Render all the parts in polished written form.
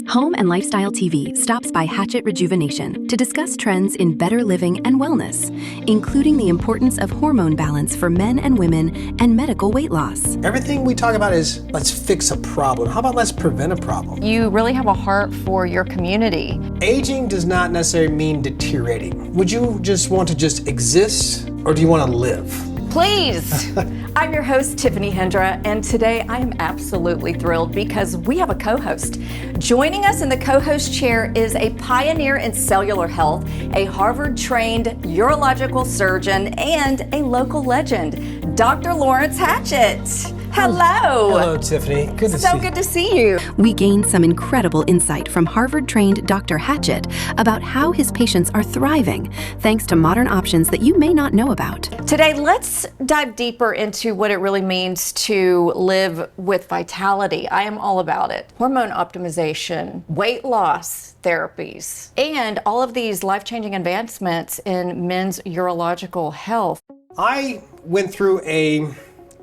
Home and Lifestyle TV stops by Hatchett Rejuvenation to discuss trends in better living and wellness, including the importance of hormone balance for men and women and medical weight loss. Everything we talk about is let's fix a problem. How about let's prevent a problem? You really have a heart for your community. Aging does not necessarily mean deteriorating. Would you just want to just exist, or do you want to live? Please. I'm your host, Tiffany Hendra, and today I am absolutely thrilled because we have a co-host. Joining us in the co-host chair is a pioneer in cellular health, a Harvard-trained urological surgeon, and a local legend, Dr. Lawrence Hatchett. Hello. Hello, Tiffany. Good to see you. So good to see you. We gained some incredible insight from Harvard-trained Dr. Hatchett about how his patients are thriving, thanks to modern options that you may not know about. Today, let's dive deeper into what it really means to live with vitality. I am all about it. Hormone optimization, weight loss therapies, and all of these life-changing advancements in men's urological health. I went through a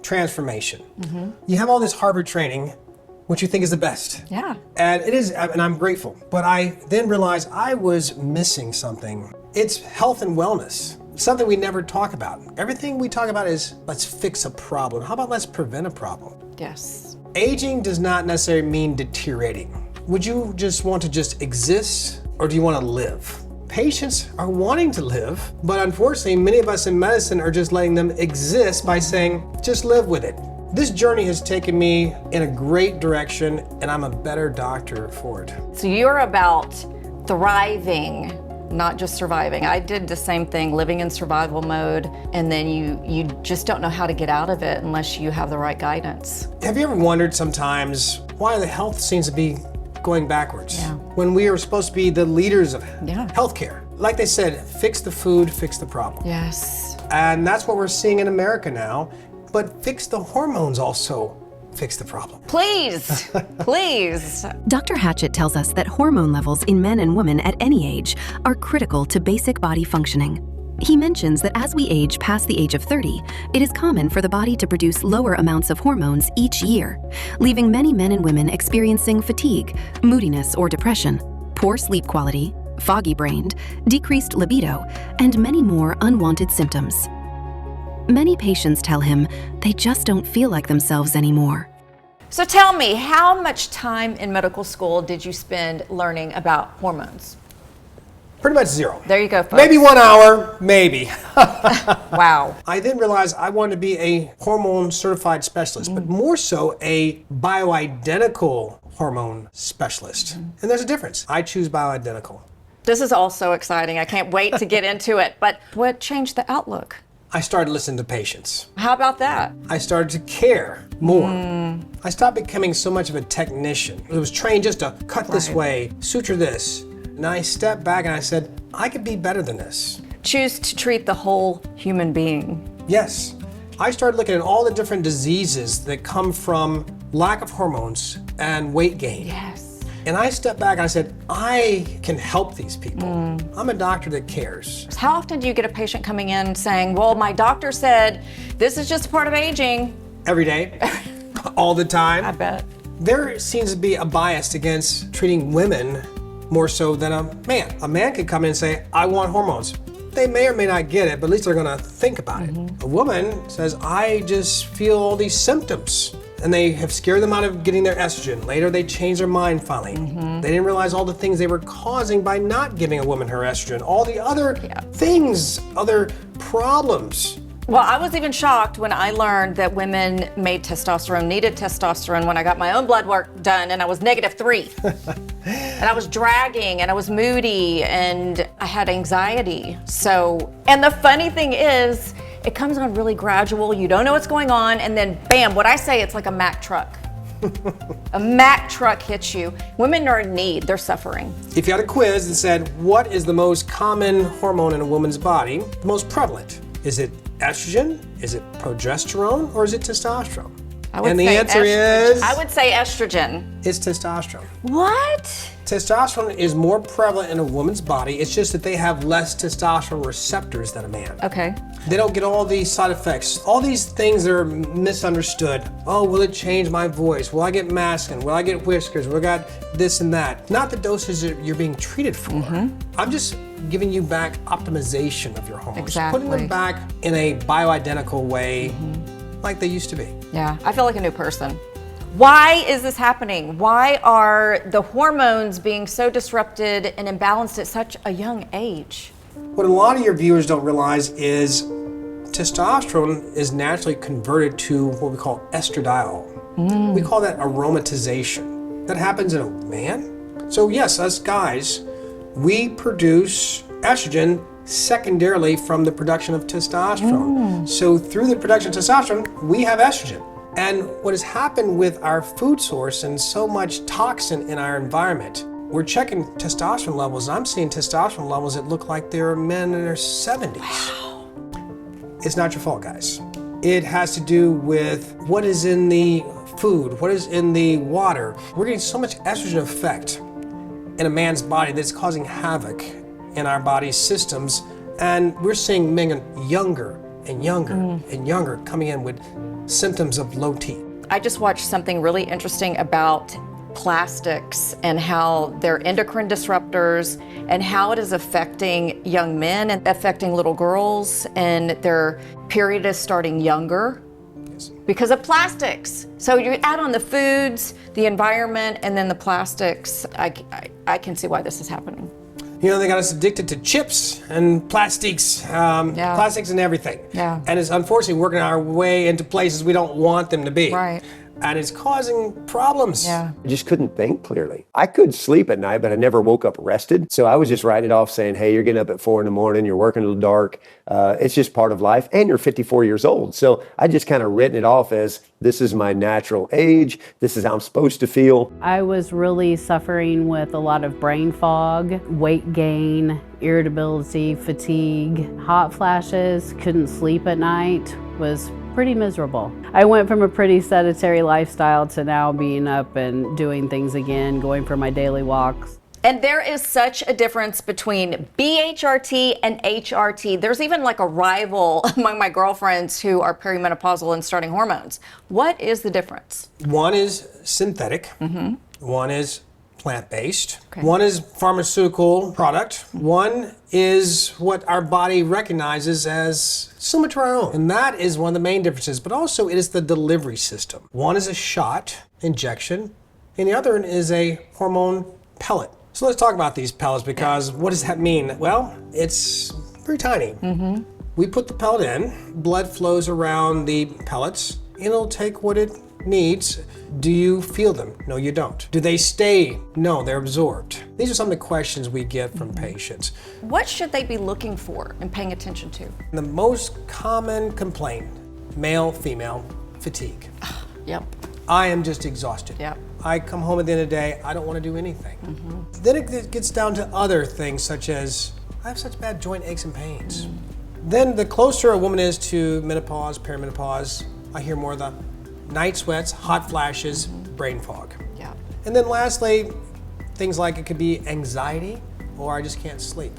transformation. You have all this Harvard training, which you think is the best. Yeah. And it is, and I'm grateful. But I then realized I was missing something. It's health and wellness, something we never talk about. Everything we talk about is let's fix a problem. How about let's prevent a problem? Yes. Aging does not necessarily mean deteriorating. Would you just want to just exist, or do you want to live? Patients are wanting to live, but unfortunately, many of us in medicine are just letting them exist by saying, just live with it. This journey has taken me in a great direction, and I'm a better doctor for it. So you're about thriving, not just surviving. I did the same thing, living in survival mode, and then you just don't know how to get out of it unless you have the right guidance. Have you ever wondered sometimes why the health seems to be going backwards? Yeah. When we are supposed to be the leaders of Yeah. healthcare. Like they said, fix the food, fix the problem. Yes. And that's what we're seeing in America now. But fix the hormones also fix the problem. Please, please. Dr. Hatchett tells us that hormone levels in men and women at any age are critical to basic body functioning. He mentions that as we age past the age of 30, it is common for the body to produce lower amounts of hormones each year, leaving many men and women experiencing fatigue, moodiness or depression, poor sleep quality, foggy-brained, decreased libido, and many more unwanted symptoms. Many patients tell him they just don't feel like themselves anymore. So tell me, how much time in medical school did you spend learning about hormones? Pretty much zero. There you go, folks. Maybe 1 hour, maybe. Wow. I then realized I wanted to be a hormone certified specialist, but more so a bioidentical hormone specialist. And there's a difference. I choose bioidentical. This is all so exciting. I can't wait to get into it. But what changed the outlook? I started listening to patients. How about that? I started to care more. I stopped becoming so much of a technician. I was trained just to cut this way, suture this. And I stepped back and I said, I could be better than this. Choose to treat the whole human being. Yes. I started looking at all the different diseases that come from lack of hormones and weight gain. Yes. And I stepped back and I said, I can help these people. I'm a doctor that cares. How often do you get a patient coming in saying, well, my doctor said this is just part of aging? Every day, all the time. I bet. There seems to be a bias against treating women more so than a man. A man could come in and say, I want hormones. They may or may not get it, but at least they're gonna think about it. A woman says, I just feel all these symptoms. And they have scared them out of getting their estrogen. Later, they change their mind finally. They didn't realize all the things they were causing by not giving a woman her estrogen. All the other things, other problems. Well, I was even shocked when I learned that women needed testosterone when I got my own blood work done and I was -3. And I was dragging and I was moody and I had anxiety. So, and the funny thing is, it comes on really gradual, you don't know what's going on, and then bam, what I say, it's like a Mack truck. A Mack truck hits you. Women are in need, they're suffering. If you had a quiz that said, what is the most common hormone in a woman's body, the most prevalent? Is it estrogen? Is it progesterone? Or is it testosterone? And the answer is? I would say estrogen. It's testosterone. What? Testosterone is more prevalent in a woman's body. It's just that they have less testosterone receptors than a man. Okay. They don't get all these side effects. All these things that are misunderstood. Oh, will it change my voice? Will I get masculine? Will I get whiskers? Will I got this and that? Not the doses that you're being treated for. I'm just giving you back optimization of your hormones. Exactly. Putting them back in a bioidentical way like they used to be. Yeah, I feel like a new person. Why is this happening? Why are the hormones being so disrupted and imbalanced at such a young age? What a lot of your viewers don't realize is testosterone is naturally converted to what we call estradiol. We call that aromatization. That happens in a man. So yes, us guys, we produce estrogen secondarily from the production of testosterone. So through the production of testosterone, we have estrogen. And what has happened with our food source and so much toxin in our environment, we're checking testosterone levels. I'm seeing testosterone levels that look like they're men in their 70s. Wow. It's not your fault, guys. It has to do with what is in the food, what is in the water. We're getting so much estrogen effect in a man's body that's causing havoc in our body's systems. And we're seeing men younger and younger and younger coming in with symptoms of low T. I just watched something really interesting about plastics and how they're endocrine disruptors and how it is affecting young men and affecting little girls, and their period is starting younger because of plastics. So you add on the foods, the environment, and then the plastics. I can see why this is happening. You know, they got us addicted to chips and plastics, plastics and everything. Yeah. And it's unfortunately working our way into places we don't want them to be. Right. And it's causing problems. Yeah. I just couldn't think clearly. I could sleep at night, but I never woke up rested. So I was just writing it off saying, hey, you're getting up at 4 a.m, you're working till dark. It's just part of life. And you're 54 years old. So I just kind of written it off as this is my natural age. This is how I'm supposed to feel. I was really suffering with a lot of brain fog, weight gain, irritability, fatigue, hot flashes, couldn't sleep at night, was pretty miserable. I went from a pretty sedentary lifestyle to now being up and doing things again, going for my daily walks. And there is such a difference between BHRT and HRT. There's even like a rival among my girlfriends who are perimenopausal and starting hormones. What is the difference? One is synthetic. One is plant-based. Okay. One is pharmaceutical product. One is what our body recognizes as similar to our own. And that is one of the main differences. But also it is the delivery system. One is a shot, injection, and the other one is a hormone pellet. So let's talk about these pellets, because what does that mean? Well, it's very tiny. We put the pellet in, blood flows around the pellets, and it'll take what it needs. Do you feel them? No, you don't. Do they stay? No, they're absorbed. These are some of the questions we get from patients. What should they be looking for and paying attention to? The most common complaint, male, female, fatigue. Yep. I am just exhausted. Yep. I come home at the end of the day, I don't want to do anything. Then it gets down to other things such as, I have such bad joint aches and pains. Then the closer a woman is to menopause, perimenopause, I hear more of the night sweats, hot flashes, brain fog. Yeah. And then lastly, things like it could be anxiety or I just can't sleep.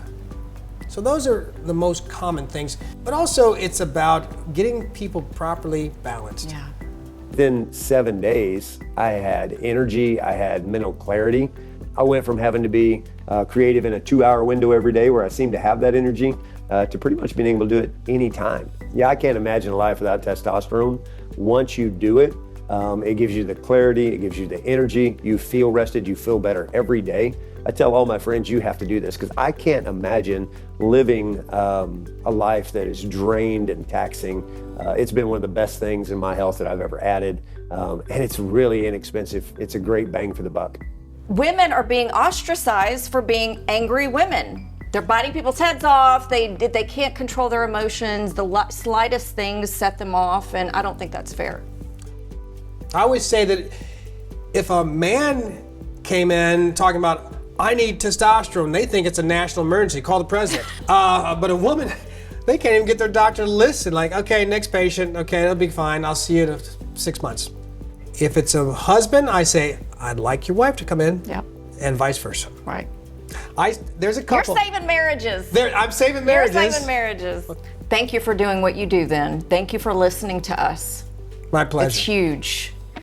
So those are the most common things. But also it's about getting people properly balanced. Yeah. Within 7 days, I had energy, I had mental clarity. I went from having to be creative in a 2-hour window every day where I seemed to have that energy to pretty much being able to do it anytime. Yeah, I can't imagine a life without testosterone. Once you do it, it gives you the clarity, it gives you the energy, you feel rested, you feel better every day. I tell all my friends, you have to do this, because I can't imagine living a life that is drained and taxing. It's been one of the best things in my health that I've ever added, and it's really inexpensive. It's a great bang for the buck. Women are being ostracized for being angry women. They're biting people's heads off. They can't control their emotions. The slightest things set them off, and I don't think that's fair. I always say that if a man came in talking about, I need testosterone, they think it's a national emergency, call the president. But a woman, they can't even get their doctor to listen. Like, okay, next patient, okay, that'll be fine. I'll see you in 6 months. If it's a husband, I say, I'd like your wife to come in. Yep. and vice versa. Right. There's a You're couple. saving marriages. I'm saving marriages. You're saving marriages. Thank you for doing what you do then. Thank you for listening to us. My pleasure. It's huge.